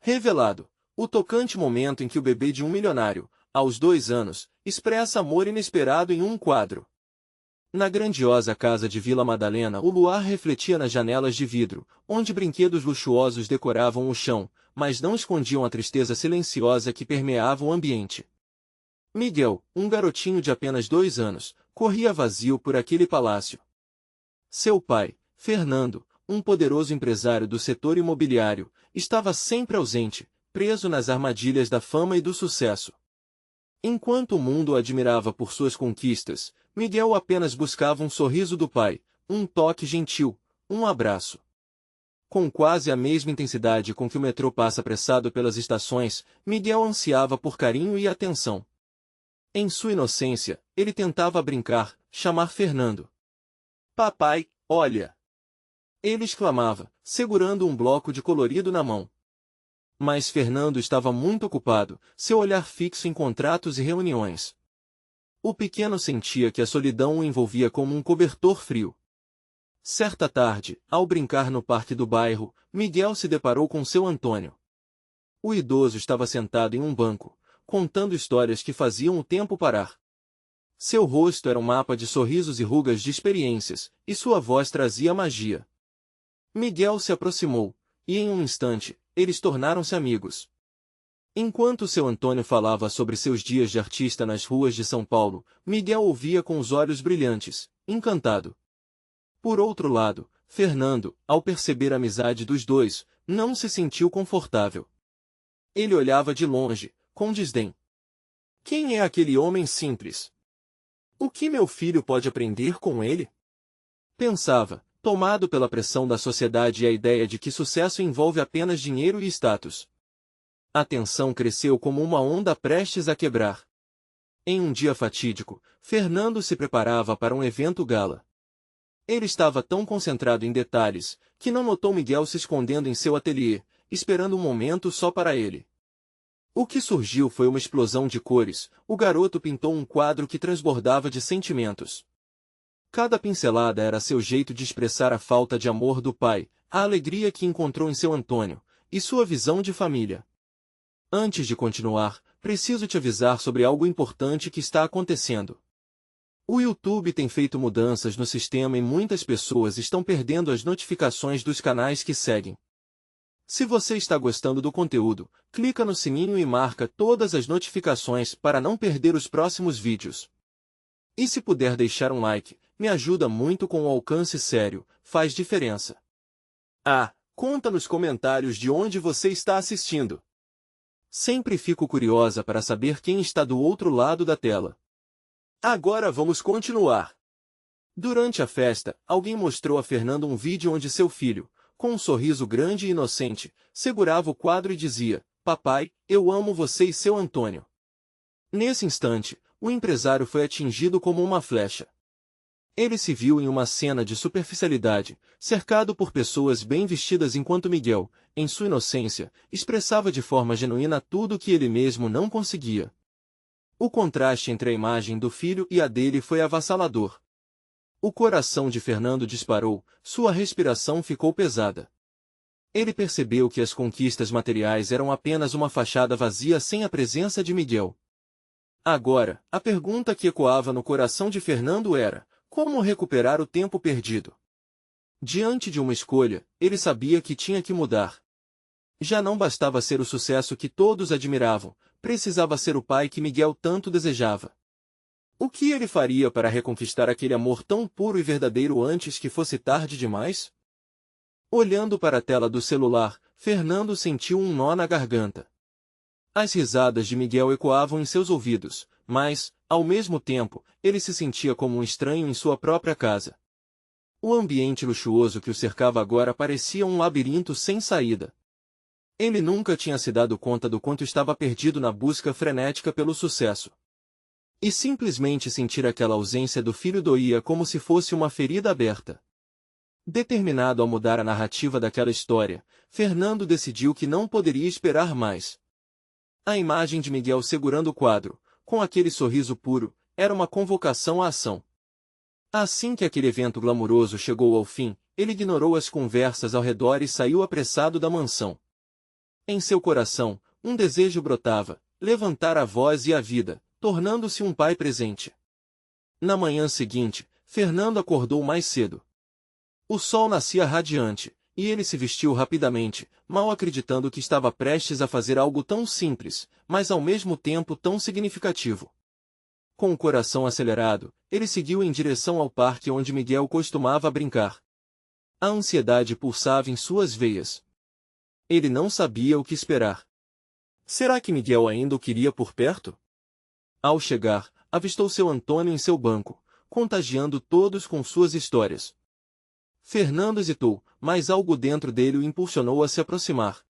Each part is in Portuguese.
Revelado, o tocante momento em que o bebê de um milionário, aos 2 anos, expressa amor inesperado em um quadro. Na grandiosa casa de Vila Madalena, o luar refletia nas janelas de vidro, onde brinquedos luxuosos decoravam o chão, mas não escondiam a tristeza silenciosa que permeava o ambiente. Miguel, um garotinho de apenas 2 anos, corria vazio por aquele palácio. Seu pai, Fernando, um poderoso empresário do setor imobiliário, estava sempre ausente, preso nas armadilhas da fama e do sucesso. Enquanto o mundo o admirava por suas conquistas, Miguel apenas buscava um sorriso do pai, um toque gentil, um abraço. Com quase a mesma intensidade com que o metrô passa apressado pelas estações, Miguel ansiava por carinho e atenção. Em sua inocência, ele tentava brincar, chamar Fernando. "Papai, olha!" Ele exclamava, segurando um bloco de colorido na mão. Mas Fernando estava muito ocupado, seu olhar fixo em contratos e reuniões. O pequeno sentia que a solidão o envolvia como um cobertor frio. Certa tarde, ao brincar no parque do bairro, Miguel se deparou com seu Antônio. O idoso estava sentado em um banco, contando histórias que faziam o tempo parar. Seu rosto era um mapa de sorrisos e rugas de experiências, e sua voz trazia magia. Miguel se aproximou, e em um instante, eles tornaram-se amigos. Enquanto seu Antônio falava sobre seus dias de artista nas ruas de São Paulo, Miguel ouvia com os olhos brilhantes, encantado. Por outro lado, Fernando, ao perceber a amizade dos dois, não se sentiu confortável. Ele olhava de longe, com desdém. Quem é aquele homem simples? O que meu filho pode aprender com ele? Pensava, tomado pela pressão da sociedade e a ideia de que sucesso envolve apenas dinheiro e status. A tensão cresceu como uma onda prestes a quebrar. Em um dia fatídico, Fernando se preparava para um evento gala. Ele estava tão concentrado em detalhes, que não notou Miguel se escondendo em seu ateliê, esperando um momento só para ele. O que surgiu foi uma explosão de cores, o garoto pintou um quadro que transbordava de sentimentos. Cada pincelada era seu jeito de expressar a falta de amor do pai, a alegria que encontrou em seu Antônio, e sua visão de família. Antes de continuar, preciso te avisar sobre algo importante que está acontecendo. O YouTube tem feito mudanças no sistema e muitas pessoas estão perdendo as notificações dos canais que seguem. Se você está gostando do conteúdo, clica no sininho e marca todas as notificações para não perder os próximos vídeos. E se puder deixar um like, me ajuda muito com o alcance sério, faz diferença. Conta nos comentários de onde você está assistindo. Sempre fico curiosa para saber quem está do outro lado da tela. Agora vamos continuar. Durante a festa, alguém mostrou a Fernando um vídeo onde seu filho, com um sorriso grande e inocente, segurava o quadro e dizia: "Papai, eu amo você e seu Antônio." Nesse instante, o empresário foi atingido como uma flecha. Ele se viu em uma cena de superficialidade, cercado por pessoas bem vestidas enquanto Miguel, em sua inocência, expressava de forma genuína tudo o que ele mesmo não conseguia. O contraste entre a imagem do filho e a dele foi avassalador. O coração de Fernando disparou, sua respiração ficou pesada. Ele percebeu que as conquistas materiais eram apenas uma fachada vazia sem a presença de Miguel. Agora, a pergunta que ecoava no coração de Fernando era: como recuperar o tempo perdido? Diante de uma escolha, ele sabia que tinha que mudar. Já não bastava ser o sucesso que todos admiravam, precisava ser o pai que Miguel tanto desejava. O que ele faria para reconquistar aquele amor tão puro e verdadeiro antes que fosse tarde demais? Olhando para a tela do celular, Fernando sentiu um nó na garganta. As risadas de Miguel ecoavam em seus ouvidos, mas, ao mesmo tempo, ele se sentia como um estranho em sua própria casa. O ambiente luxuoso que o cercava agora parecia um labirinto sem saída. Ele nunca tinha se dado conta do quanto estava perdido na busca frenética pelo sucesso. E simplesmente sentir aquela ausência do filho doía como se fosse uma ferida aberta. Determinado a mudar a narrativa daquela história, Fernando decidiu que não poderia esperar mais. A imagem de Miguel segurando o quadro, com aquele sorriso puro, era uma convocação à ação. Assim que aquele evento glamuroso chegou ao fim, ele ignorou as conversas ao redor e saiu apressado da mansão. Em seu coração, um desejo brotava, levantar a voz e a vida, tornando-se um pai presente. Na manhã seguinte, Fernando acordou mais cedo. O sol nascia radiante, e ele se vestiu rapidamente, mal acreditando que estava prestes a fazer algo tão simples, mas ao mesmo tempo tão significativo. Com o coração acelerado, ele seguiu em direção ao parque onde Miguel costumava brincar. A ansiedade pulsava em suas veias. Ele não sabia o que esperar. Será que Miguel ainda o queria por perto? Ao chegar, avistou seu Antônio em seu banco, contagiando todos com suas histórias. Fernando hesitou, mas algo dentro dele o impulsionou a se aproximar.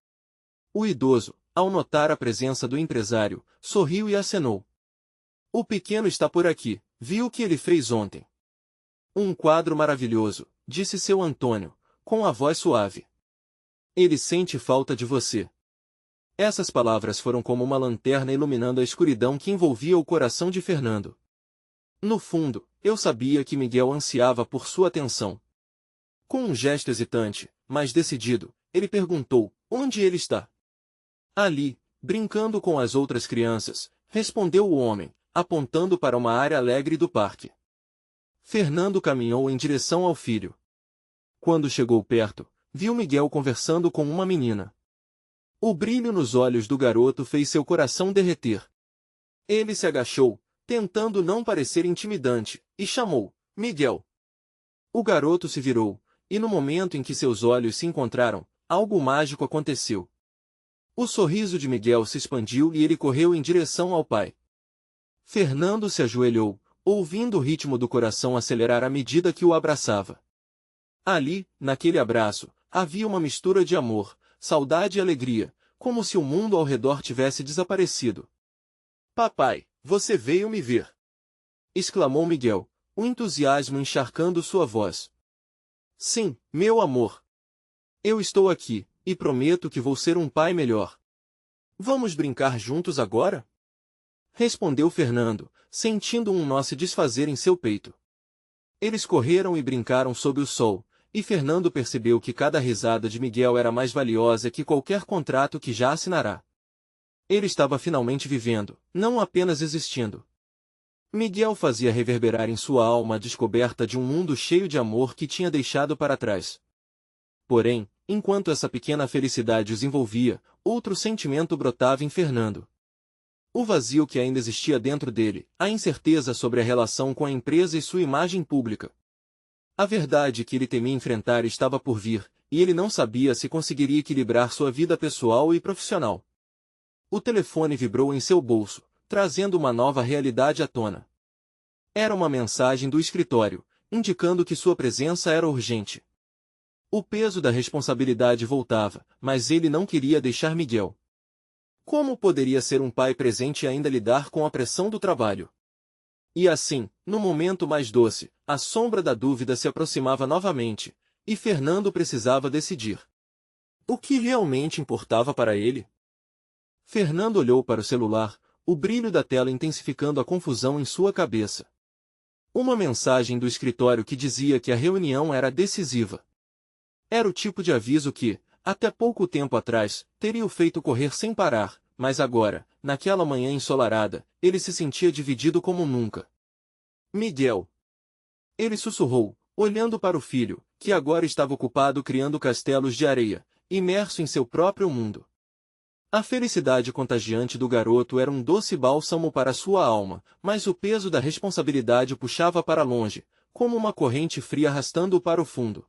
O idoso, ao notar a presença do empresário, sorriu e acenou. O pequeno está por aqui, viu o que ele fez ontem. Um quadro maravilhoso, disse seu Antônio, com a voz suave. Ele sente falta de você. Essas palavras foram como uma lanterna iluminando a escuridão que envolvia o coração de Fernando. No fundo, eu sabia que Miguel ansiava por sua atenção. Com um gesto hesitante, mas decidido, ele perguntou, onde ele está? Ali, brincando com as outras crianças, respondeu o homem, apontando para uma área alegre do parque. Fernando caminhou em direção ao filho. Quando chegou perto, viu Miguel conversando com uma menina. O brilho nos olhos do garoto fez seu coração derreter. Ele se agachou, tentando não parecer intimidante, e chamou, Miguel. O garoto se virou, e no momento em que seus olhos se encontraram, algo mágico aconteceu. O sorriso de Miguel se expandiu e ele correu em direção ao pai. Fernando se ajoelhou, ouvindo o ritmo do coração acelerar à medida que o abraçava. Ali, naquele abraço, havia uma mistura de amor, saudade e alegria, como se o mundo ao redor tivesse desaparecido. Papai, você veio me ver! Exclamou Miguel, o entusiasmo encharcando sua voz. Sim, meu amor. Eu estou aqui, e prometo que vou ser um pai melhor. Vamos brincar juntos agora? Respondeu Fernando, sentindo um nó se desfazer em seu peito. Eles correram e brincaram sob o sol, e Fernando percebeu que cada risada de Miguel era mais valiosa que qualquer contrato que já assinará. Ele estava finalmente vivendo, não apenas existindo. Miguel fazia reverberar em sua alma a descoberta de um mundo cheio de amor que tinha deixado para trás. Porém, enquanto essa pequena felicidade os envolvia, outro sentimento brotava em Fernando. O vazio que ainda existia dentro dele, a incerteza sobre a relação com a empresa e sua imagem pública. A verdade que ele temia enfrentar estava por vir, e ele não sabia se conseguiria equilibrar sua vida pessoal e profissional. O telefone vibrou em seu bolso, trazendo uma nova realidade à tona. Era uma mensagem do escritório, indicando que sua presença era urgente. O peso da responsabilidade voltava, mas ele não queria deixar Miguel. Como poderia ser um pai presente e ainda lidar com a pressão do trabalho? E assim, no momento mais doce, a sombra da dúvida se aproximava novamente, e Fernando precisava decidir. O que realmente importava para ele? Fernando olhou para o celular, o brilho da tela intensificando a confusão em sua cabeça. Uma mensagem do escritório que dizia que a reunião era decisiva. Era o tipo de aviso que, até pouco tempo atrás, teria o feito correr sem parar, mas agora, naquela manhã ensolarada, ele se sentia dividido como nunca. Miguel. Ele sussurrou, olhando para o filho, que agora estava ocupado criando castelos de areia, imerso em seu próprio mundo. A felicidade contagiante do garoto era um doce bálsamo para sua alma, mas o peso da responsabilidade o puxava para longe, como uma corrente fria arrastando-o para o fundo.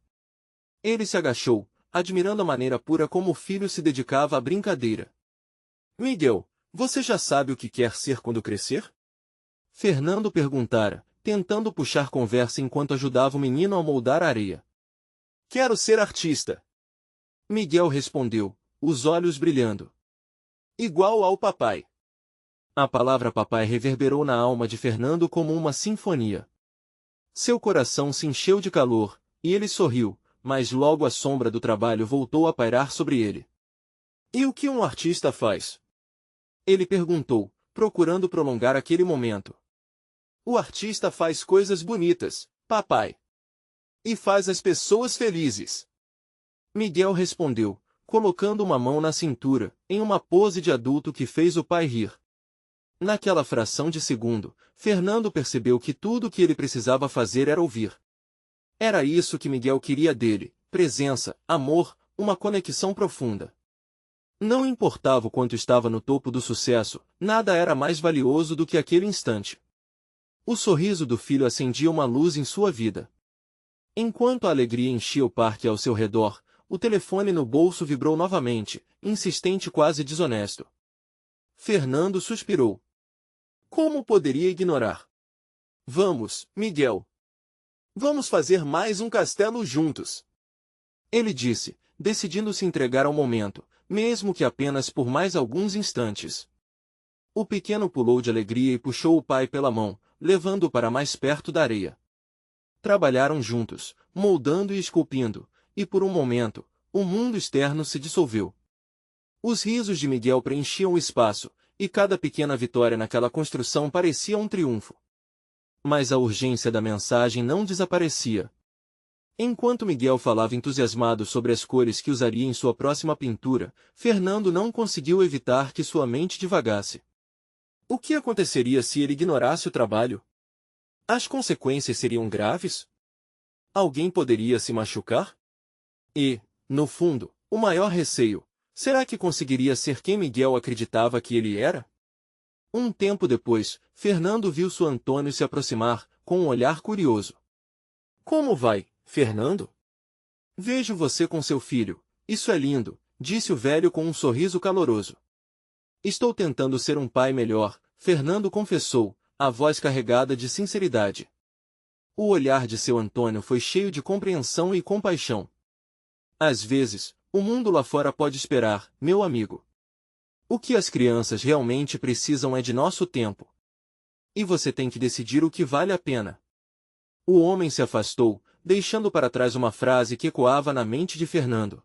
Ele se agachou, admirando a maneira pura como o filho se dedicava à brincadeira. Miguel, você já sabe o que quer ser quando crescer? Fernando perguntara, tentando puxar conversa enquanto ajudava o menino a moldar a areia. Quero ser artista. Miguel respondeu, os olhos brilhando. Igual ao papai. A palavra papai reverberou na alma de Fernando como uma sinfonia. Seu coração se encheu de calor, e ele sorriu, mas logo a sombra do trabalho voltou a pairar sobre ele. E o que um artista faz? Ele perguntou, procurando prolongar aquele momento. O artista faz coisas bonitas, papai. E faz as pessoas felizes. Miguel respondeu, colocando uma mão na cintura, em uma pose de adulto que fez o pai rir. Naquela fração de segundo, Fernando percebeu que tudo o que ele precisava fazer era ouvir. Era isso que Miguel queria dele: presença, amor, uma conexão profunda. Não importava o quanto estava no topo do sucesso, nada era mais valioso do que aquele instante. O sorriso do filho acendia uma luz em sua vida. Enquanto a alegria enchia o parque ao seu redor, o telefone no bolso vibrou novamente, insistente, quase desonesto. Fernando suspirou. Como poderia ignorar? Vamos, Miguel. Vamos fazer mais um castelo juntos. Ele disse, decidindo se entregar ao momento, mesmo que apenas por mais alguns instantes. O pequeno pulou de alegria e puxou o pai pela mão, levando-o para mais perto da areia. Trabalharam juntos, moldando e esculpindo, e por um momento, o mundo externo se dissolveu. Os risos de Miguel preenchiam o espaço, e cada pequena vitória naquela construção parecia um triunfo. Mas a urgência da mensagem não desaparecia. Enquanto Miguel falava entusiasmado sobre as cores que usaria em sua próxima pintura, Fernando não conseguiu evitar que sua mente divagasse. O que aconteceria se ele ignorasse o trabalho? As consequências seriam graves? Alguém poderia se machucar? E, no fundo, o maior receio: será que conseguiria ser quem Miguel acreditava que ele era? Um tempo depois, Fernando viu seu Antônio se aproximar, com um olhar curioso. Como vai, Fernando? Vejo você com seu filho. Isso é lindo, disse o velho com um sorriso caloroso. Estou tentando ser um pai melhor, Fernando confessou, a voz carregada de sinceridade. O olhar de seu Antônio foi cheio de compreensão e compaixão. Às vezes, o mundo lá fora pode esperar, meu amigo. O que as crianças realmente precisam é de nosso tempo. E você tem que decidir o que vale a pena. O homem se afastou, deixando para trás uma frase que ecoava na mente de Fernando.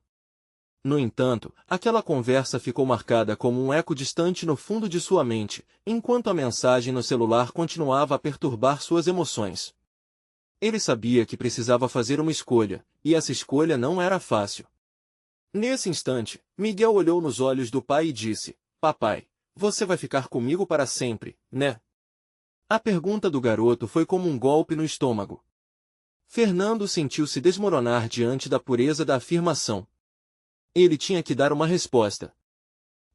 No entanto, aquela conversa ficou marcada como um eco distante no fundo de sua mente, enquanto a mensagem no celular continuava a perturbar suas emoções. Ele sabia que precisava fazer uma escolha, e essa escolha não era fácil. Nesse instante, Miguel olhou nos olhos do pai e disse: Papai, você vai ficar comigo para sempre, né? A pergunta do garoto foi como um golpe no estômago. Fernando sentiu-se desmoronar diante da pureza da afirmação. Ele tinha que dar uma resposta.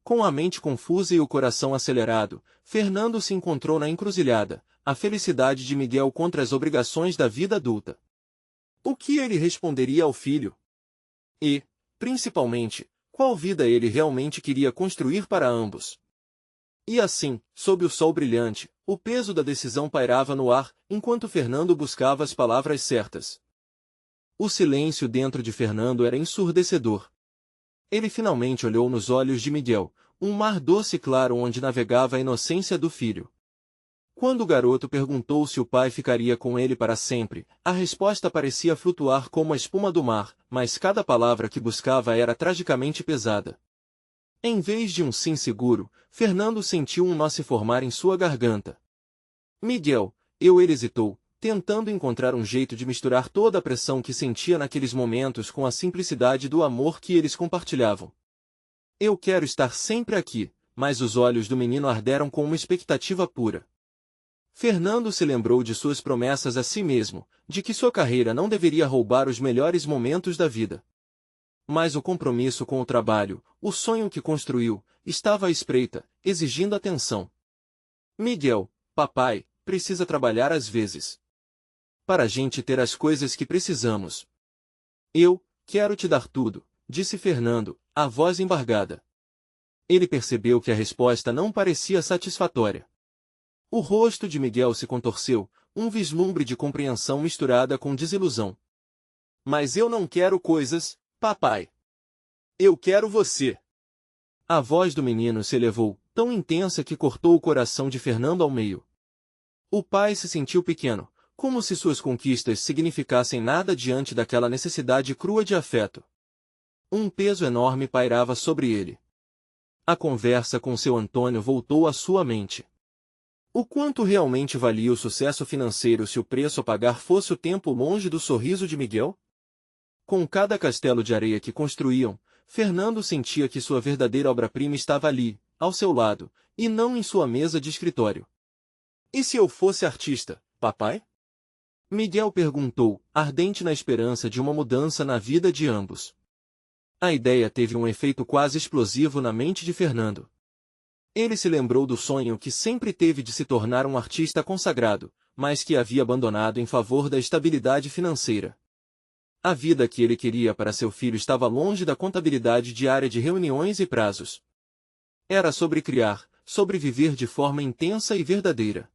Com a mente confusa e o coração acelerado, Fernando se encontrou na encruzilhada, a felicidade de Miguel contra as obrigações da vida adulta. O que ele responderia ao filho? E, principalmente, qual vida ele realmente queria construir para ambos? E assim, sob o sol brilhante, o peso da decisão pairava no ar, enquanto Fernando buscava as palavras certas. O silêncio dentro de Fernando era ensurdecedor. Ele finalmente olhou nos olhos de Miguel, um mar doce e claro onde navegava a inocência do filho. Quando o garoto perguntou se o pai ficaria com ele para sempre, a resposta parecia flutuar como a espuma do mar, mas cada palavra que buscava era tragicamente pesada. Em vez de um sim seguro, Fernando sentiu um nó se formar em sua garganta. Miguel, ele hesitou, tentando encontrar um jeito de misturar toda a pressão que sentia naqueles momentos com a simplicidade do amor que eles compartilhavam. Eu quero estar sempre aqui, mas os olhos do menino arderam com uma expectativa pura. Fernando se lembrou de suas promessas a si mesmo, de que sua carreira não deveria roubar os melhores momentos da vida. Mas o compromisso com o trabalho, o sonho que construiu, estava à espreita, exigindo atenção. Miguel, papai, precisa trabalhar às vezes. Para a gente ter as coisas que precisamos. Eu quero te dar tudo, disse Fernando, a voz embargada. Ele percebeu que a resposta não parecia satisfatória. O rosto de Miguel se contorceu, um vislumbre de compreensão misturada com desilusão. Mas eu não quero coisas, papai. Eu quero você. A voz do menino se elevou, tão intensa que cortou o coração de Fernando ao meio. O pai se sentiu pequeno, como se suas conquistas significassem nada diante daquela necessidade crua de afeto. Um peso enorme pairava sobre ele. A conversa com seu Antônio voltou à sua mente. O quanto realmente valia o sucesso financeiro se o preço a pagar fosse o tempo longe do sorriso de Miguel? Com cada castelo de areia que construíam, Fernando sentia que sua verdadeira obra-prima estava ali, ao seu lado, e não em sua mesa de escritório. E se eu fosse artista, papai? Miguel perguntou, ardente na esperança de uma mudança na vida de ambos. A ideia teve um efeito quase explosivo na mente de Fernando. Ele se lembrou do sonho que sempre teve de se tornar um artista consagrado, mas que havia abandonado em favor da estabilidade financeira. A vida que ele queria para seu filho estava longe da contabilidade diária de reuniões e prazos. Era sobre criar, sobre viver de forma intensa e verdadeira.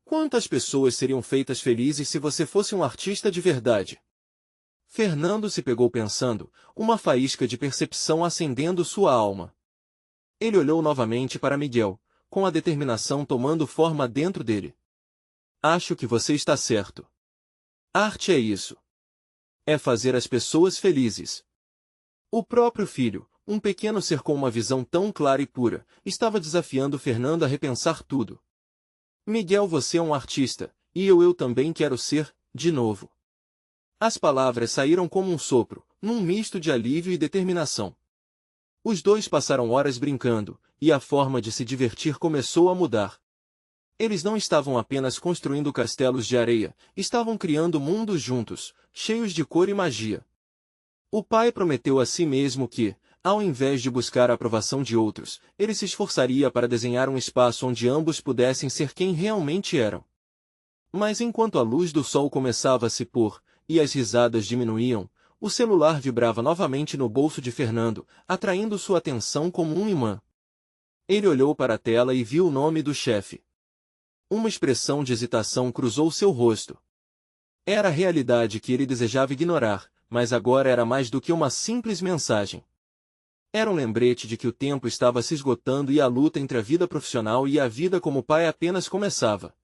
Quantas pessoas seriam feitas felizes se você fosse um artista de verdade? Fernando se pegou pensando, uma faísca de percepção acendendo sua alma. Ele olhou novamente para Miguel, com a determinação tomando forma dentro dele. Acho que você está certo. Arte é isso. É fazer as pessoas felizes. O próprio filho, um pequeno ser com uma visão tão clara e pura, estava desafiando Fernando a repensar tudo. Miguel, você é um artista, e eu também quero ser, de novo. As palavras saíram como um sopro, num misto de alívio e determinação. Os dois passaram horas brincando, e a forma de se divertir começou a mudar. Eles não estavam apenas construindo castelos de areia, estavam criando mundos juntos, cheios de cor e magia. O pai prometeu a si mesmo que, ao invés de buscar a aprovação de outros, ele se esforçaria para desenhar um espaço onde ambos pudessem ser quem realmente eram. Mas enquanto a luz do sol começava a se pôr, e as risadas diminuíam, o celular vibrava novamente no bolso de Fernando, atraindo sua atenção como um imã. Ele olhou para a tela e viu o nome do chefe. Uma expressão de hesitação cruzou seu rosto. Era a realidade que ele desejava ignorar, mas agora era mais do que uma simples mensagem. Era um lembrete de que o tempo estava se esgotando e a luta entre a vida profissional e a vida como pai apenas começava.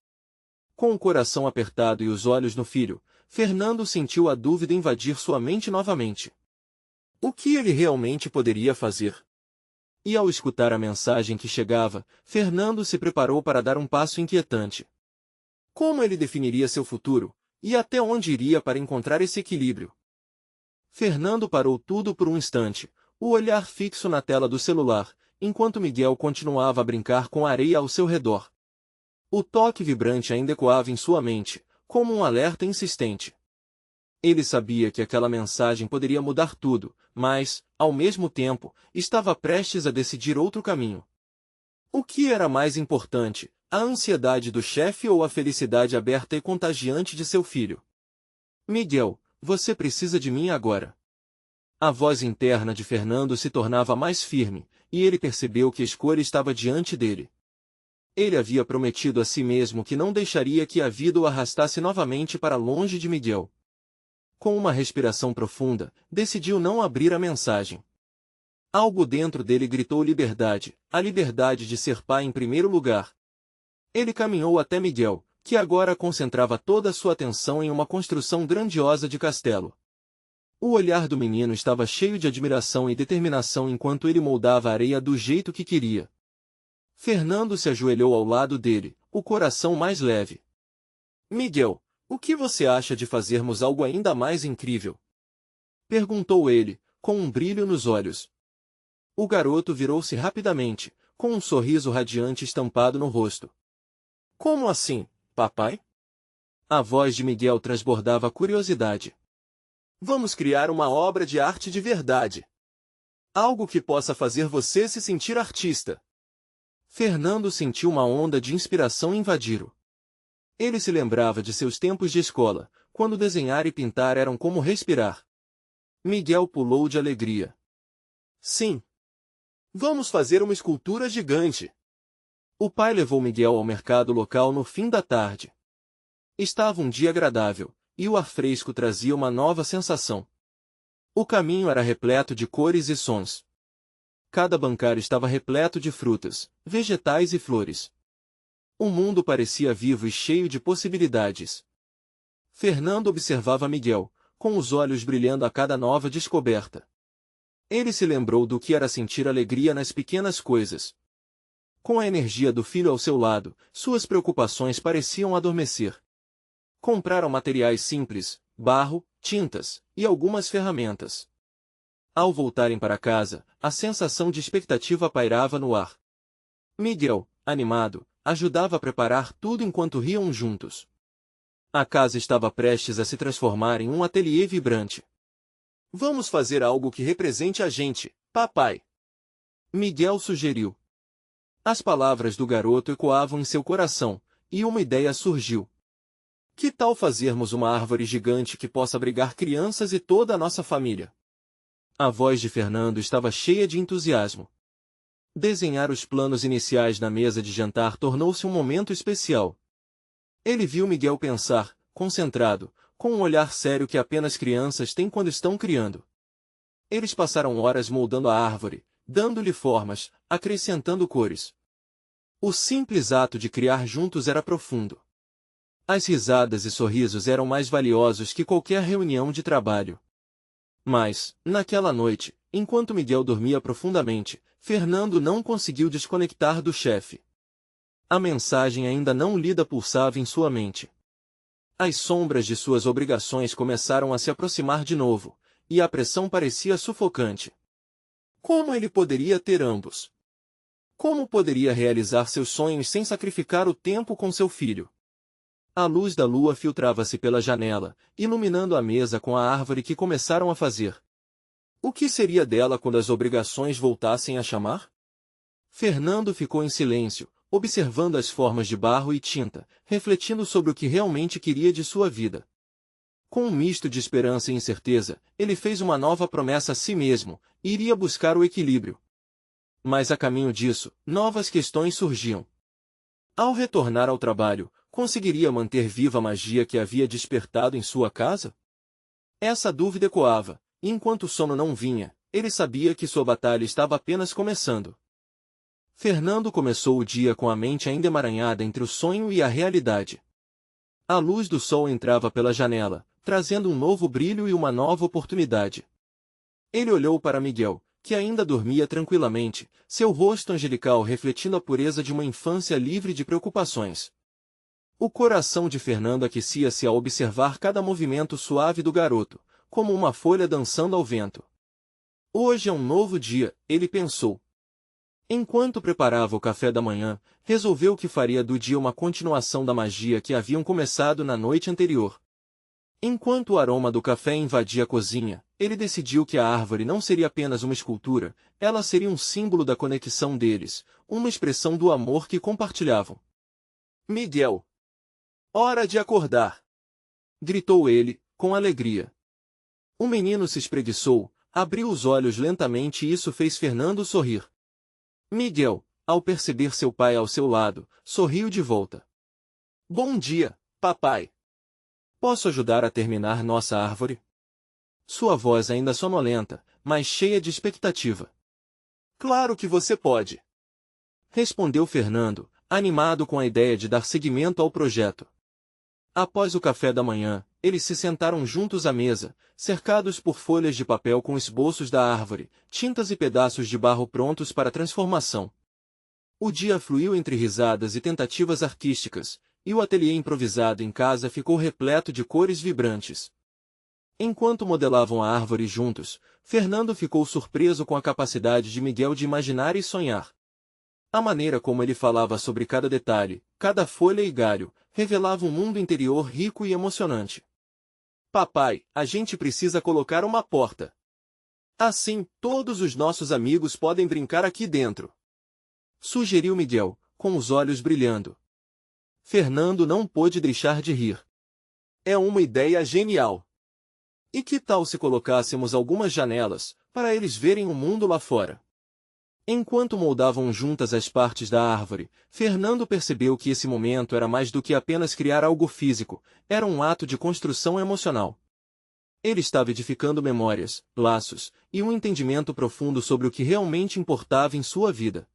Com o coração apertado e os olhos no filho, Fernando sentiu a dúvida invadir sua mente novamente. O que ele realmente poderia fazer? E ao escutar a mensagem que chegava, Fernando se preparou para dar um passo inquietante. Como ele definiria seu futuro, e até onde iria para encontrar esse equilíbrio? Fernando parou tudo por um instante, o olhar fixo na tela do celular, enquanto Miguel continuava a brincar com a areia ao seu redor. O toque vibrante ainda ecoava em sua mente, como um alerta insistente. Ele sabia que aquela mensagem poderia mudar tudo, mas, ao mesmo tempo, estava prestes a decidir outro caminho. O que era mais importante, a ansiedade do chefe ou a felicidade aberta e contagiante de seu filho? Miguel, você precisa de mim agora. A voz interna de Fernando se tornava mais firme, e ele percebeu que a escolha estava diante dele. Ele havia prometido a si mesmo que não deixaria que a vida o arrastasse novamente para longe de Miguel. Com uma respiração profunda, decidiu não abrir a mensagem. Algo dentro dele gritou liberdade, a liberdade de ser pai em primeiro lugar. Ele caminhou até Miguel, que agora concentrava toda a sua atenção em uma construção grandiosa de castelo. O olhar do menino estava cheio de admiração e determinação enquanto ele moldava a areia do jeito que queria. Fernando se ajoelhou ao lado dele, o coração mais leve. Miguel, o que você acha de fazermos algo ainda mais incrível? Perguntou ele, com um brilho nos olhos. O garoto virou-se rapidamente, com um sorriso radiante estampado no rosto. Como assim, papai? A voz de Miguel transbordava curiosidade. Vamos criar uma obra de arte de verdade. Algo que possa fazer você se sentir artista. Fernando sentiu uma onda de inspiração invadir-o. Ele se lembrava de seus tempos de escola, quando desenhar e pintar eram como respirar. Miguel pulou de alegria. Sim. Vamos fazer uma escultura gigante. O pai levou Miguel ao mercado local no fim da tarde. Estava um dia agradável, e o ar fresco trazia uma nova sensação. O caminho era repleto de cores e sons. Cada bancar estava repleto de frutas, vegetais e flores. O mundo parecia vivo e cheio de possibilidades. Fernando observava Miguel, com os olhos brilhando a cada nova descoberta. Ele se lembrou do que era sentir alegria nas pequenas coisas. Com a energia do filho ao seu lado, suas preocupações pareciam adormecer. Compraram materiais simples, barro, tintas, e algumas ferramentas. Ao voltarem para casa, a sensação de expectativa pairava no ar. Miguel, animado, ajudava a preparar tudo enquanto riam juntos. A casa estava prestes a se transformar em um ateliê vibrante. Vamos fazer algo que represente a gente, papai. Miguel sugeriu. As palavras do garoto ecoavam em seu coração, e uma ideia surgiu. Que tal fazermos uma árvore gigante que possa abrigar crianças e toda a nossa família? A voz de Fernando estava cheia de entusiasmo. Desenhar os planos iniciais na mesa de jantar tornou-se um momento especial. Ele viu Miguel pensar, concentrado, com um olhar sério que apenas crianças têm quando estão criando. Eles passaram horas moldando a árvore, dando-lhe formas, acrescentando cores. O simples ato de criar juntos era profundo. As risadas e sorrisos eram mais valiosos que qualquer reunião de trabalho. Mas, naquela noite, enquanto Miguel dormia profundamente, Fernando não conseguiu desconectar do chefe. A mensagem ainda não lida pulsava em sua mente. As sombras de suas obrigações começaram a se aproximar de novo, e a pressão parecia sufocante. Como ele poderia ter ambos? Como poderia realizar seus sonhos sem sacrificar o tempo com seu filho? A luz da lua filtrava-se pela janela, iluminando a mesa com a árvore que começaram a fazer. O que seria dela quando as obrigações voltassem a chamar? Fernando ficou em silêncio, observando as formas de barro e tinta, refletindo sobre o que realmente queria de sua vida. Com um misto de esperança e incerteza, ele fez uma nova promessa a si mesmo, e iria buscar o equilíbrio. Mas a caminho disso, novas questões surgiam. Ao retornar ao trabalho, conseguiria manter viva a magia que havia despertado em sua casa? Essa dúvida ecoava, e enquanto o sono não vinha, ele sabia que sua batalha estava apenas começando. Fernando começou o dia com a mente ainda emaranhada entre o sonho e a realidade. A luz do sol entrava pela janela, trazendo um novo brilho e uma nova oportunidade. Ele olhou para Miguel, que ainda dormia tranquilamente, seu rosto angelical refletindo a pureza de uma infância livre de preocupações. O coração de Fernando aquecia-se ao observar cada movimento suave do garoto, como uma folha dançando ao vento. Hoje é um novo dia, ele pensou. Enquanto preparava o café da manhã, resolveu que faria do dia uma continuação da magia que haviam começado na noite anterior. Enquanto o aroma do café invadia a cozinha, ele decidiu que a árvore não seria apenas uma escultura, ela seria um símbolo da conexão deles, uma expressão do amor que compartilhavam. Miguel! Hora de acordar! Gritou ele, com alegria. O menino se espreguiçou, abriu os olhos lentamente e isso fez Fernando sorrir. Miguel, ao perceber seu pai ao seu lado, sorriu de volta. Bom dia, papai. Posso ajudar a terminar nossa árvore? Sua voz ainda sonolenta, mas cheia de expectativa. Claro que você pode. Respondeu Fernando, animado com a ideia de dar seguimento ao projeto. Após o café da manhã, eles se sentaram juntos à mesa, cercados por folhas de papel com esboços da árvore, tintas e pedaços de barro prontos para transformação. O dia fluiu entre risadas e tentativas artísticas, e o ateliê improvisado em casa ficou repleto de cores vibrantes. Enquanto modelavam a árvore juntos, Fernando ficou surpreso com a capacidade de Miguel de imaginar e sonhar. A maneira como ele falava sobre cada detalhe, cada folha e galho, revelava um mundo interior rico e emocionante. Papai, a gente precisa colocar uma porta. Assim, todos os nossos amigos podem brincar aqui dentro. Sugeriu Miguel, com os olhos brilhando. Fernando não pôde deixar de rir. É uma ideia genial. E que tal se colocássemos algumas janelas, para eles verem o mundo lá fora? Enquanto moldavam juntas as partes da árvore, Fernando percebeu que esse momento era mais do que apenas criar algo físico, era um ato de construção emocional. Ele estava edificando memórias, laços, e um entendimento profundo sobre o que realmente importava em sua vida.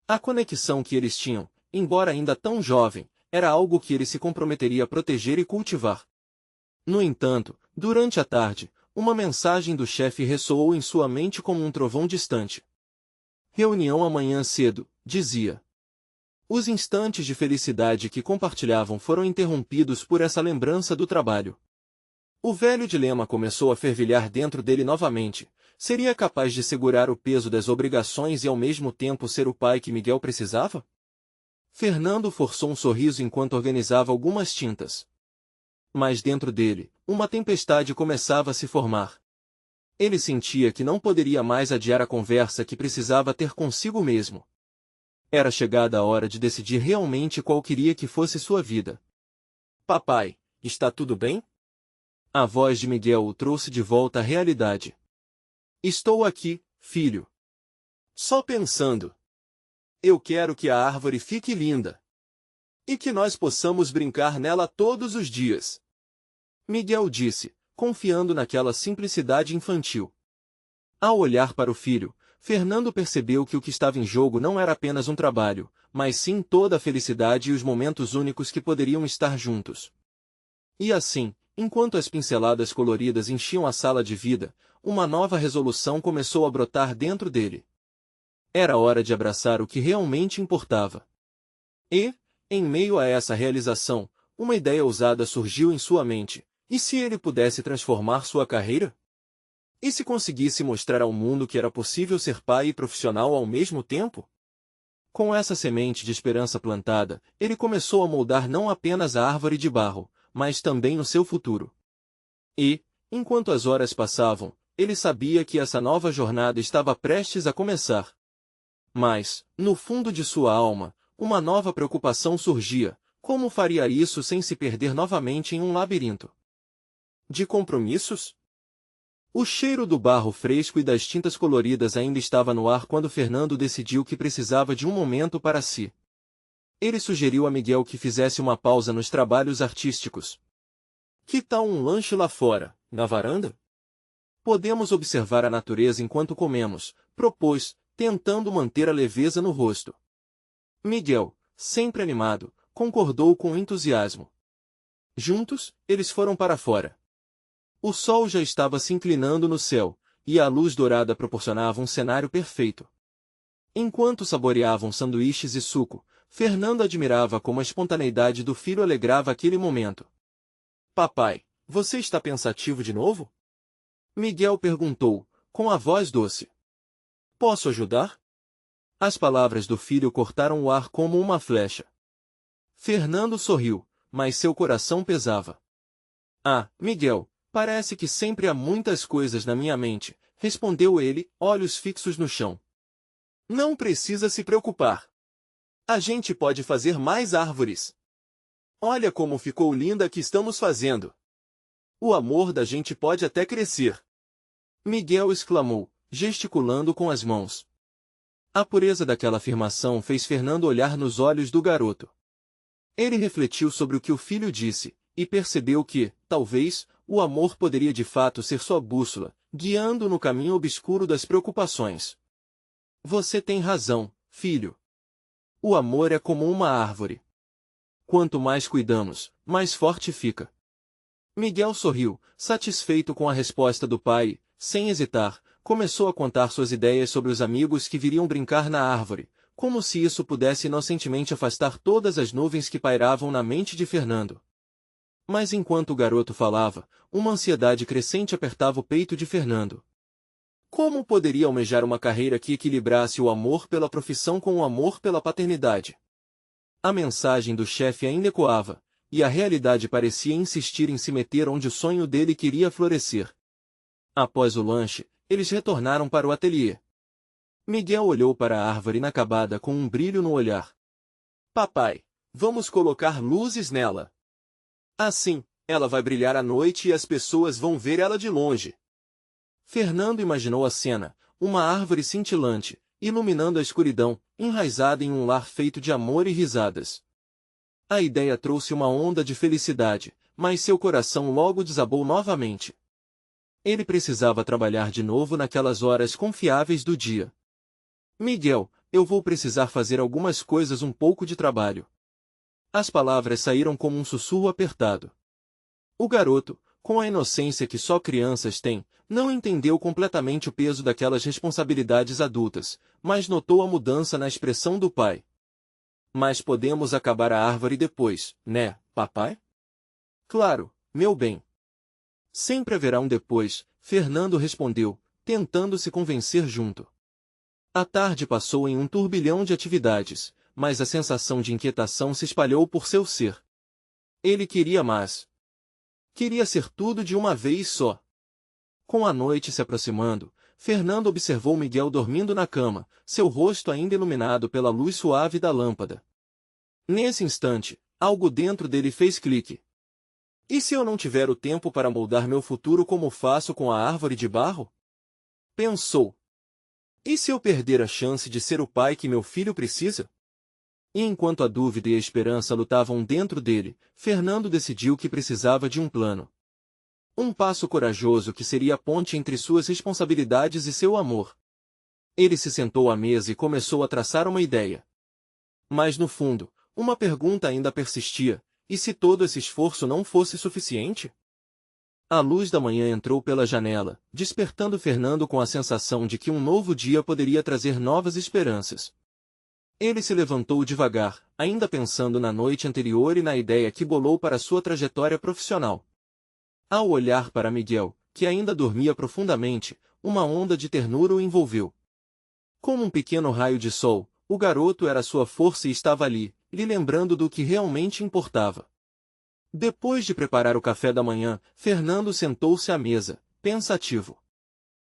A conexão que eles tinham, embora ainda tão jovem, era algo que ele se comprometeria a proteger e cultivar. No entanto, durante a tarde, uma mensagem do chefe ressoou em sua mente como um trovão distante. Reunião amanhã cedo, dizia. Os instantes de felicidade que compartilhavam foram interrompidos por essa lembrança do trabalho. O velho dilema começou a fervilhar dentro dele novamente, seria capaz de segurar o peso das obrigações e ao mesmo tempo ser o pai que Miguel precisava? Fernando forçou um sorriso enquanto organizava algumas tintas. Mas dentro dele, uma tempestade começava a se formar. Ele sentia que não poderia mais adiar a conversa que precisava ter consigo mesmo. Era chegada a hora de decidir realmente qual queria que fosse sua vida. Papai, está tudo bem? A voz de Miguel o trouxe de volta à realidade. Estou aqui, filho. Só pensando. Eu quero que a árvore fique linda. E que nós possamos brincar nela todos os dias. Miguel disse, confiando naquela simplicidade infantil. Ao olhar para o filho, Fernando percebeu que o que estava em jogo não era apenas um trabalho, mas sim toda a felicidade e os momentos únicos que poderiam estar juntos. E assim, enquanto as pinceladas coloridas enchiam a sala de vida, uma nova resolução começou a brotar dentro dele. Era hora de abraçar o que realmente importava. E, em meio a essa realização, uma ideia ousada surgiu em sua mente. E se ele pudesse transformar sua carreira? E se conseguisse mostrar ao mundo que era possível ser pai e profissional ao mesmo tempo? Com essa semente de esperança plantada, ele começou a moldar não apenas a árvore de barro, mas também o seu futuro. E, enquanto as horas passavam, ele sabia que essa nova jornada estava prestes a começar. Mas, no fundo de sua alma, uma nova preocupação surgia: como faria isso sem se perder novamente em um labirinto de compromissos? O cheiro do barro fresco e das tintas coloridas ainda estava no ar quando Fernando decidiu que precisava de um momento para si. Ele sugeriu a Miguel que fizesse uma pausa nos trabalhos artísticos. Que tal um lanche lá fora, na varanda? Podemos observar a natureza enquanto comemos, propôs, tentando manter a leveza no rosto. Miguel, sempre animado, concordou com entusiasmo. Juntos, eles foram para fora. O sol já estava se inclinando no céu, e a luz dourada proporcionava um cenário perfeito. Enquanto saboreavam sanduíches e suco, Fernando admirava como a espontaneidade do filho alegrava aquele momento. Papai, você está pensativo de novo? Miguel perguntou, com a voz doce. Posso ajudar? As palavras do filho cortaram o ar como uma flecha. Fernando sorriu, mas seu coração pesava. Ah, Miguel, parece que sempre há muitas coisas na minha mente, respondeu ele, olhos fixos no chão. Não precisa se preocupar. A gente pode fazer mais árvores. Olha como ficou linda a que estamos fazendo. O amor da gente pode até crescer. Miguel exclamou, gesticulando com as mãos. A pureza daquela afirmação fez Fernando olhar nos olhos do garoto. Ele refletiu sobre o que o filho disse, e percebeu que, talvez, o amor poderia de fato ser sua bússola, guiando no caminho obscuro das preocupações. Você tem razão, filho. O amor é como uma árvore. Quanto mais cuidamos, mais forte fica. Miguel sorriu, satisfeito com a resposta do pai, e, sem hesitar, começou a contar suas ideias sobre os amigos que viriam brincar na árvore, como se isso pudesse inocentemente afastar todas as nuvens que pairavam na mente de Fernando. Mas enquanto o garoto falava, uma ansiedade crescente apertava o peito de Fernando. Como poderia almejar uma carreira que equilibrasse o amor pela profissão com o amor pela paternidade? A mensagem do chefe ainda ecoava, e a realidade parecia insistir em se meter onde o sonho dele queria florescer. Após o lanche, eles retornaram para o ateliê. Miguel olhou para a árvore inacabada com um brilho no olhar. Papai, vamos colocar luzes nela. Assim, ela vai brilhar à noite e as pessoas vão ver ela de longe. Fernando imaginou a cena, uma árvore cintilante, iluminando a escuridão, enraizada em um lar feito de amor e risadas. A ideia trouxe uma onda de felicidade, mas seu coração logo desabou novamente. Ele precisava trabalhar de novo naquelas horas confiáveis do dia. Miguel, eu vou precisar fazer algumas coisas, um pouco de trabalho. As palavras saíram como um sussurro apertado. O garoto, com a inocência que só crianças têm, não entendeu completamente o peso daquelas responsabilidades adultas, mas notou a mudança na expressão do pai. Mas podemos acabar a árvore depois, né, papai? Claro, meu bem. Sempre haverá um depois, Fernando respondeu, tentando se convencer junto. A tarde passou em um turbilhão de atividades, mas a sensação de inquietação se espalhou por seu ser. Ele queria mais. Queria ser tudo de uma vez só. Com a noite se aproximando, Fernando observou Miguel dormindo na cama, seu rosto ainda iluminado pela luz suave da lâmpada. Nesse instante, algo dentro dele fez clique. E se eu não tiver o tempo para moldar meu futuro como faço com a árvore de barro? Pensou. E se eu perder a chance de ser o pai que meu filho precisa? E enquanto a dúvida e a esperança lutavam dentro dele, Fernando decidiu que precisava de um plano. Um passo corajoso que seria a ponte entre suas responsabilidades e seu amor. Ele se sentou à mesa e começou a traçar uma ideia. Mas no fundo, uma pergunta ainda persistia: e se todo esse esforço não fosse suficiente? A luz da manhã entrou pela janela, despertando Fernando com a sensação de que um novo dia poderia trazer novas esperanças. Ele se levantou devagar, ainda pensando na noite anterior e na ideia que bolou para sua trajetória profissional. Ao olhar para Miguel, que ainda dormia profundamente, uma onda de ternura o envolveu. Como um pequeno raio de sol, o garoto era sua força e estava ali, lhe lembrando do que realmente importava. Depois de preparar o café da manhã, Fernando sentou-se à mesa, pensativo.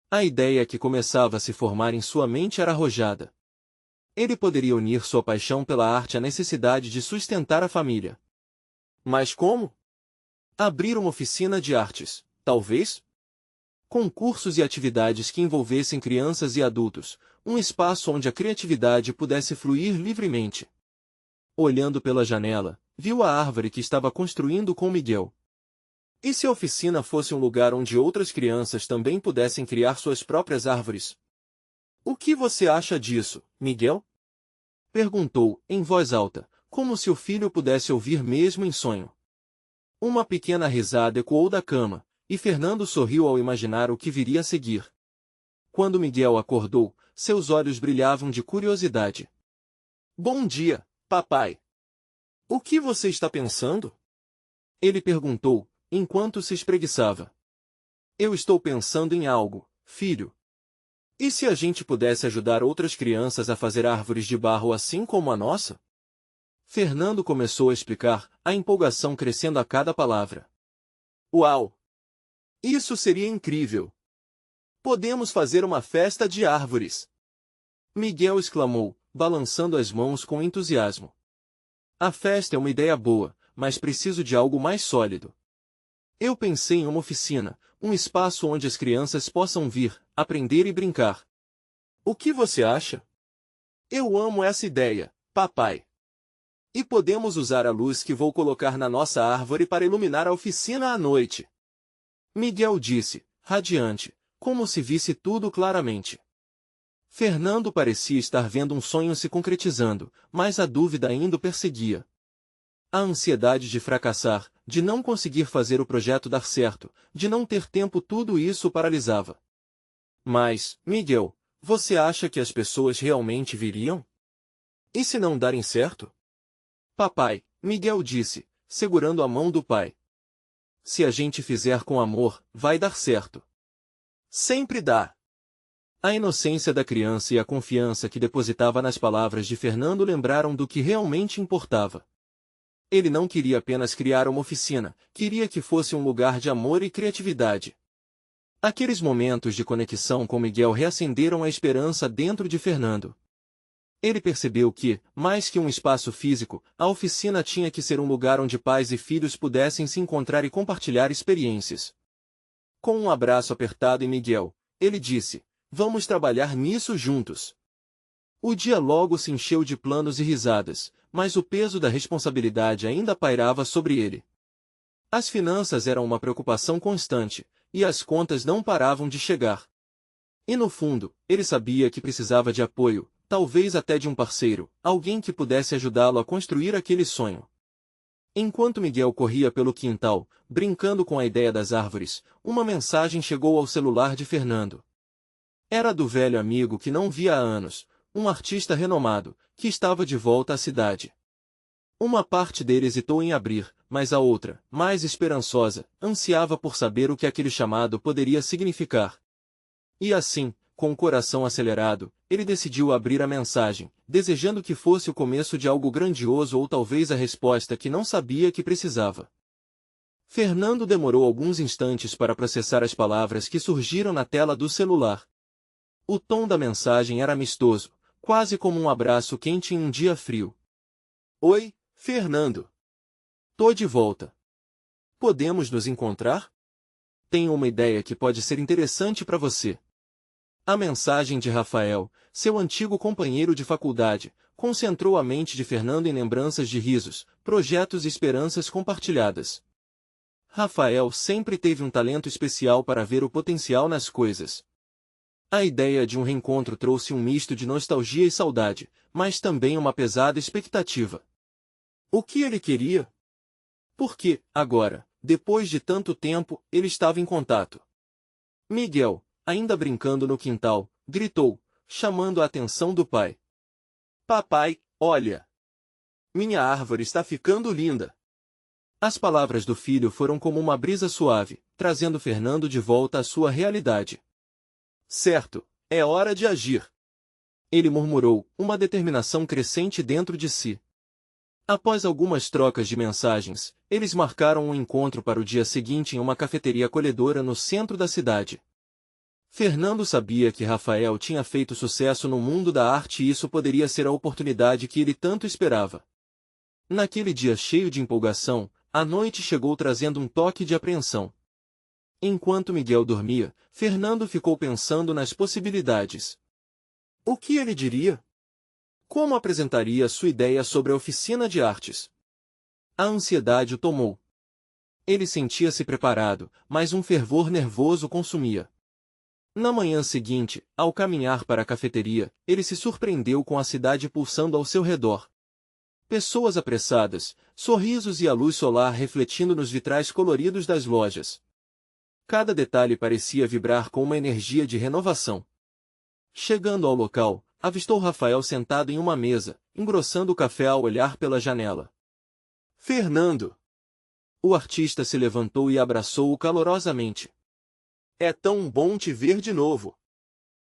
A ideia que começava a se formar em sua mente era arrojada. Ele poderia unir sua paixão pela arte à necessidade de sustentar a família. Mas como? Abrir uma oficina de artes, talvez? Concursos e atividades que envolvessem crianças e adultos, um espaço onde a criatividade pudesse fluir livremente. Olhando pela janela, viu a árvore que estava construindo com Miguel. E se a oficina fosse um lugar onde outras crianças também pudessem criar suas próprias árvores? O que você acha disso, Miguel? Perguntou, em voz alta, como se o filho pudesse ouvir mesmo em sonho. Uma pequena risada ecoou da cama, e Fernando sorriu ao imaginar o que viria a seguir. Quando Miguel acordou, seus olhos brilhavam de curiosidade. Bom dia, papai. O que você está pensando? Ele perguntou, enquanto se espreguiçava. Eu estou pensando em algo, filho. E se a gente pudesse ajudar outras crianças a fazer árvores de barro assim como a nossa? Fernando começou a explicar, a empolgação crescendo a cada palavra. Uau! Isso seria incrível! Podemos fazer uma festa de árvores! Miguel exclamou, balançando as mãos com entusiasmo. A festa é uma ideia boa, mas preciso de algo mais sólido. Eu pensei em uma oficina, um espaço onde as crianças possam vir, aprender e brincar. O que você acha? Eu amo essa ideia, papai. E podemos usar a luz que vou colocar na nossa árvore para iluminar a oficina à noite. Miguel disse, radiante, como se visse tudo claramente. Fernando parecia estar vendo um sonho se concretizando, mas a dúvida ainda o perseguia. A ansiedade de fracassar, de não conseguir fazer o projeto dar certo, de não ter tempo, tudo isso o paralisava. Mas, Miguel, você acha que as pessoas realmente viriam? E se não darem certo? Papai, Miguel disse, segurando a mão do pai. Se a gente fizer com amor, vai dar certo. Sempre dá. A inocência da criança e a confiança que depositava nas palavras de Fernando lembraram do que realmente importava. Ele não queria apenas criar uma oficina, queria que fosse um lugar de amor e criatividade. Aqueles momentos de conexão com Miguel reacenderam a esperança dentro de Fernando. Ele percebeu que, mais que um espaço físico, a oficina tinha que ser um lugar onde pais e filhos pudessem se encontrar e compartilhar experiências. Com um abraço apertado em Miguel, ele disse, vamos trabalhar nisso juntos. O dia logo se encheu de planos e risadas, mas o peso da responsabilidade ainda pairava sobre ele. As finanças eram uma preocupação constante, e as contas não paravam de chegar. E no fundo, ele sabia que precisava de apoio, talvez até de um parceiro, alguém que pudesse ajudá-lo a construir aquele sonho. Enquanto Miguel corria pelo quintal, brincando com a ideia das árvores, uma mensagem chegou ao celular de Fernando. Era do velho amigo que não via há anos, um artista renomado, que estava de volta à cidade. Uma parte dele hesitou em abrir, mas a outra, mais esperançosa, ansiava por saber o que aquele chamado poderia significar. E assim, com o coração acelerado, ele decidiu abrir a mensagem, desejando que fosse o começo de algo grandioso ou talvez a resposta que não sabia que precisava. Fernando demorou alguns instantes para processar as palavras que surgiram na tela do celular. O tom da mensagem era amistoso, quase como um abraço quente em um dia frio. Oi, Fernando. Tô de volta. Podemos nos encontrar? Tenho uma ideia que pode ser interessante para você. A mensagem de Rafael, seu antigo companheiro de faculdade, concentrou a mente de Fernando em lembranças de risos, projetos e esperanças compartilhadas. Rafael sempre teve um talento especial para ver o potencial nas coisas. A ideia de um reencontro trouxe um misto de nostalgia e saudade, mas também uma pesada expectativa. O que ele queria? Porque, agora, depois de tanto tempo, ele estava em contato. Miguel, ainda brincando no quintal, gritou, chamando a atenção do pai. Papai, olha! Minha árvore está ficando linda! As palavras do filho foram como uma brisa suave, trazendo Fernando de volta à sua realidade. Certo, é hora de agir. Ele murmurou, uma determinação crescente dentro de si. Após algumas trocas de mensagens, eles marcaram um encontro para o dia seguinte em uma cafeteria acolhedora no centro da cidade. Fernando sabia que Rafael tinha feito sucesso no mundo da arte e isso poderia ser a oportunidade que ele tanto esperava. Naquele dia cheio de empolgação, a noite chegou trazendo um toque de apreensão. Enquanto Miguel dormia, Fernando ficou pensando nas possibilidades. O que ele diria? Como apresentaria sua ideia sobre a oficina de artes? A ansiedade o tomou. Ele sentia-se preparado, mas um fervor nervoso consumia. Na manhã seguinte, ao caminhar para a cafeteria, ele se surpreendeu com a cidade pulsando ao seu redor. Pessoas apressadas, sorrisos e a luz solar refletindo nos vitrais coloridos das lojas. Cada detalhe parecia vibrar com uma energia de renovação. Chegando ao local, avistou Rafael sentado em uma mesa, engrossando o café ao olhar pela janela. Fernando! O artista se levantou e abraçou-o calorosamente. É tão bom te ver de novo.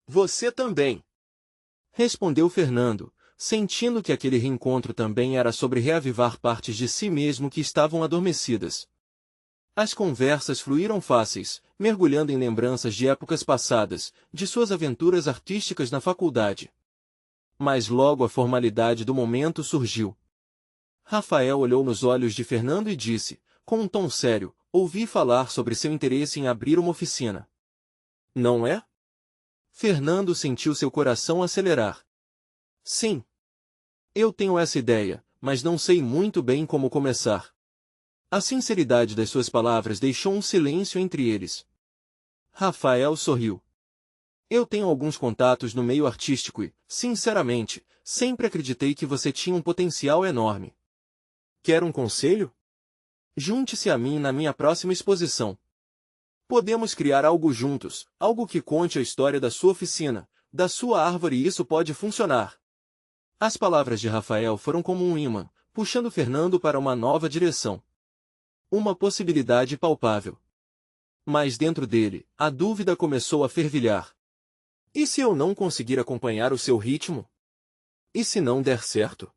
Você também. Respondeu Fernando, sentindo que aquele reencontro também era sobre reavivar partes de si mesmo que estavam adormecidas. As conversas fluíram fáceis, mergulhando em lembranças de épocas passadas, de suas aventuras artísticas na faculdade. Mas logo a formalidade do momento surgiu. Rafael olhou nos olhos de Fernando e disse, com um tom sério, ouvi falar sobre seu interesse em abrir uma oficina. Não é? Fernando sentiu seu coração acelerar. Sim. Eu tenho essa ideia, mas não sei muito bem como começar. A sinceridade das suas palavras deixou um silêncio entre eles. Rafael sorriu. Eu tenho alguns contatos no meio artístico e, sinceramente, sempre acreditei que você tinha um potencial enorme. Quer um conselho? Junte-se a mim na minha próxima exposição. Podemos criar algo juntos, algo que conte a história da sua oficina, da sua árvore e isso pode funcionar. As palavras de Rafael foram como um ímã, puxando Fernando para uma nova direção. Uma possibilidade palpável. Mas dentro dele, a dúvida começou a fervilhar. E se eu não conseguir acompanhar o seu ritmo? E se não der certo?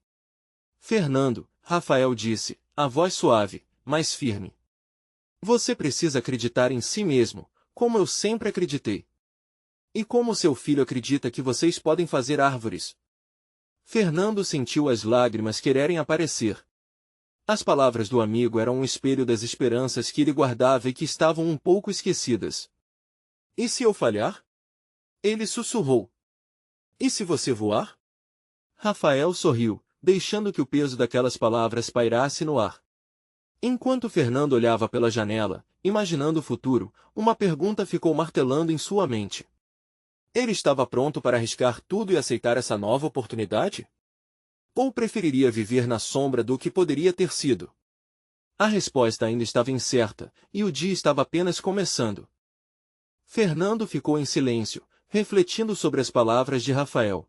Fernando, Rafael disse, a voz suave, mas firme. Você precisa acreditar em si mesmo, como eu sempre acreditei. E como seu filho acredita que vocês podem fazer árvores. Fernando sentiu as lágrimas quererem aparecer. As palavras do amigo eram um espelho das esperanças que ele guardava e que estavam um pouco esquecidas. E se eu falhar? Ele sussurrou. E se você voar? Rafael sorriu, deixando que o peso daquelas palavras pairasse no ar. Enquanto Fernando olhava pela janela, imaginando o futuro, uma pergunta ficou martelando em sua mente. Ele estava pronto para arriscar tudo e aceitar essa nova oportunidade? Ou preferiria viver na sombra do que poderia ter sido? A resposta ainda estava incerta, e o dia estava apenas começando. Fernando ficou em silêncio, refletindo sobre as palavras de Rafael.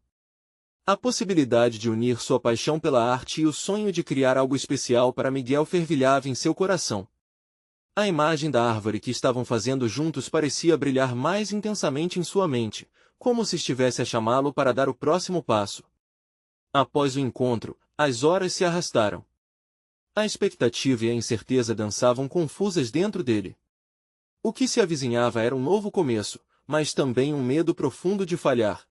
A possibilidade de unir sua paixão pela arte e o sonho de criar algo especial para Miguel fervilhava em seu coração. A imagem da árvore que estavam fazendo juntos parecia brilhar mais intensamente em sua mente, como se estivesse a chamá-lo para dar o próximo passo. Após o encontro, as horas se arrastaram. A expectativa e a incerteza dançavam confusas dentro dele. O que se avizinhava era um novo começo, mas também um medo profundo de falhar.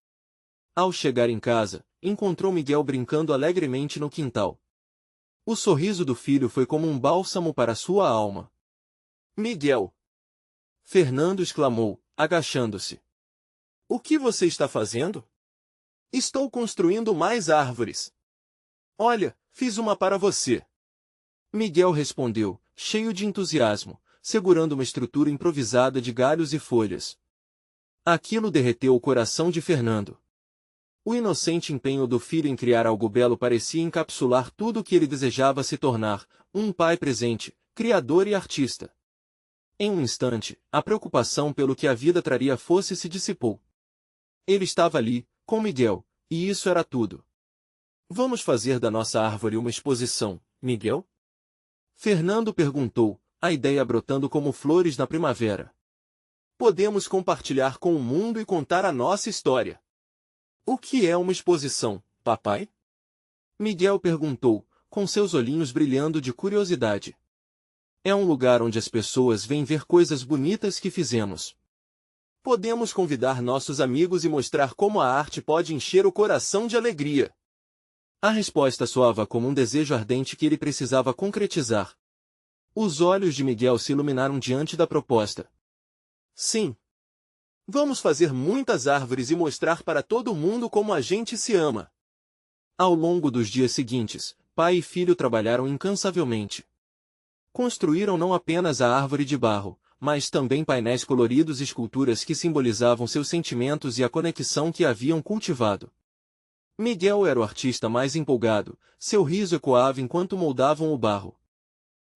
Ao chegar em casa, encontrou Miguel brincando alegremente no quintal. O sorriso do filho foi como um bálsamo para sua alma. Miguel! Fernando exclamou, agachando-se. O que você está fazendo? Estou construindo mais árvores. Olha, fiz uma para você. Miguel respondeu, cheio de entusiasmo, segurando uma estrutura improvisada de galhos e folhas. Aquilo derreteu o coração de Fernando. O inocente empenho do filho em criar algo belo parecia encapsular tudo o que ele desejava se tornar, um pai presente, criador e artista. Em um instante, a preocupação pelo que a vida traria se dissipou. Ele estava ali, com Miguel, e isso era tudo. Vamos fazer da nossa árvore uma exposição, Miguel? Fernando perguntou, a ideia brotando como flores na primavera. Podemos compartilhar com o mundo e contar a nossa história. O que é uma exposição, papai? Miguel perguntou, com seus olhinhos brilhando de curiosidade. É um lugar onde as pessoas vêm ver coisas bonitas que fizemos. Podemos convidar nossos amigos e mostrar como a arte pode encher o coração de alegria. A resposta soava como um desejo ardente que ele precisava concretizar. Os olhos de Miguel se iluminaram diante da proposta. Sim. Vamos fazer muitas árvores e mostrar para todo mundo como a gente se ama. Ao longo dos dias seguintes, pai e filho trabalharam incansavelmente. Construíram não apenas a árvore de barro, mas também painéis coloridos e esculturas que simbolizavam seus sentimentos e a conexão que haviam cultivado. Miguel era o artista mais empolgado, seu riso ecoava enquanto moldavam o barro.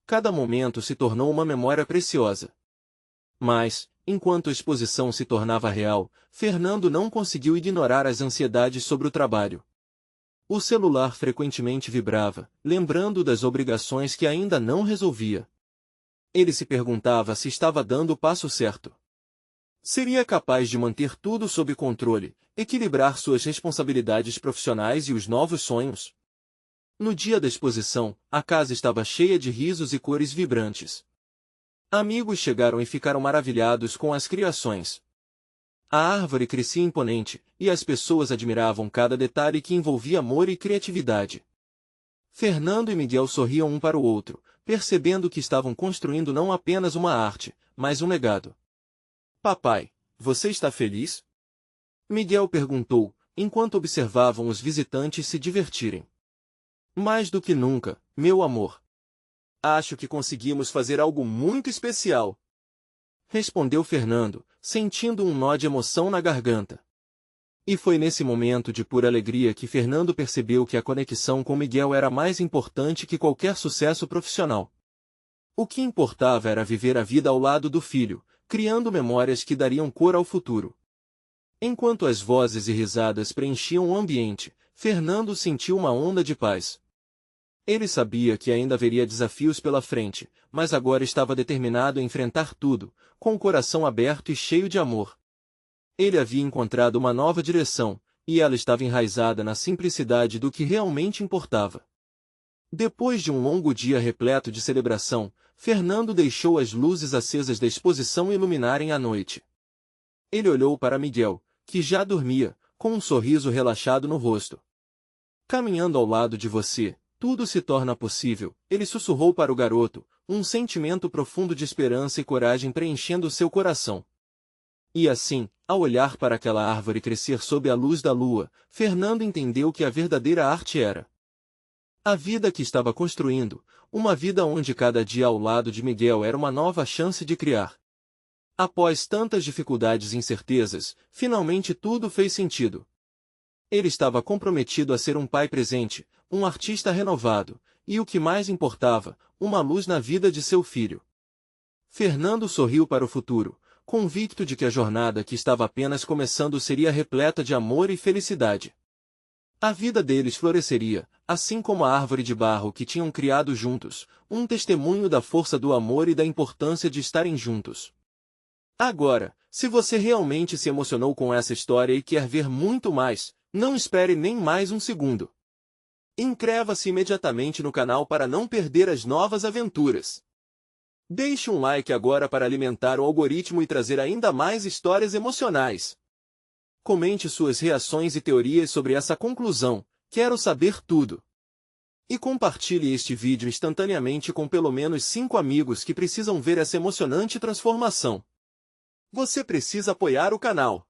Cada momento se tornou uma memória preciosa. Mas, enquanto a exposição se tornava real, Fernando não conseguiu ignorar as ansiedades sobre o trabalho. O celular frequentemente vibrava, lembrando das obrigações que ainda não resolvia. Ele se perguntava se estava dando o passo certo. Seria capaz de manter tudo sob controle, equilibrar suas responsabilidades profissionais e os novos sonhos? No dia da exposição, a casa estava cheia de risos e cores vibrantes. Amigos chegaram e ficaram maravilhados com as criações. A árvore crescia imponente, e as pessoas admiravam cada detalhe que envolvia amor e criatividade. Fernando e Miguel sorriam um para o outro, percebendo que estavam construindo não apenas uma arte, mas um legado. Papai, você está feliz? Miguel perguntou, enquanto observavam os visitantes se divertirem. Mais do que nunca, meu amor. Acho que conseguimos fazer algo muito especial. Respondeu Fernando, sentindo um nó de emoção na garganta. E foi nesse momento de pura alegria que Fernando percebeu que a conexão com Miguel era mais importante que qualquer sucesso profissional. O que importava era viver a vida ao lado do filho, criando memórias que dariam cor ao futuro. Enquanto as vozes e risadas preenchiam o ambiente, Fernando sentiu uma onda de paz. Ele sabia que ainda haveria desafios pela frente, mas agora estava determinado a enfrentar tudo, com o coração aberto e cheio de amor. Ele havia encontrado uma nova direção, e ela estava enraizada na simplicidade do que realmente importava. Depois de um longo dia repleto de celebração, Fernando deixou as luzes acesas da exposição iluminarem a noite. Ele olhou para Miguel, que já dormia, com um sorriso relaxado no rosto. Caminhando ao lado de você, tudo se torna possível, ele sussurrou para o garoto, um sentimento profundo de esperança e coragem preenchendo seu coração. E assim, ao olhar para aquela árvore crescer sob a luz da lua, Fernando entendeu que a verdadeira arte era a vida que estava construindo, uma vida onde cada dia ao lado de Miguel era uma nova chance de criar. Após tantas dificuldades e incertezas, finalmente tudo fez sentido. Ele estava comprometido a ser um pai presente, um artista renovado, e o que mais importava, uma luz na vida de seu filho. Fernando sorriu para o futuro, convicto de que a jornada que estava apenas começando seria repleta de amor e felicidade. A vida deles floresceria, assim como a árvore de barro que tinham criado juntos, um testemunho da força do amor e da importância de estarem juntos. Agora, se você realmente se emocionou com essa história e quer ver muito mais, não espere nem mais um segundo. Inscreva-se imediatamente no canal para não perder as novas aventuras. Deixe um like agora para alimentar o algoritmo e trazer ainda mais histórias emocionais. Comente suas reações e teorias sobre essa conclusão, quero saber tudo. E compartilhe este vídeo instantaneamente com pelo menos 5 amigos que precisam ver essa emocionante transformação. Você precisa apoiar o canal.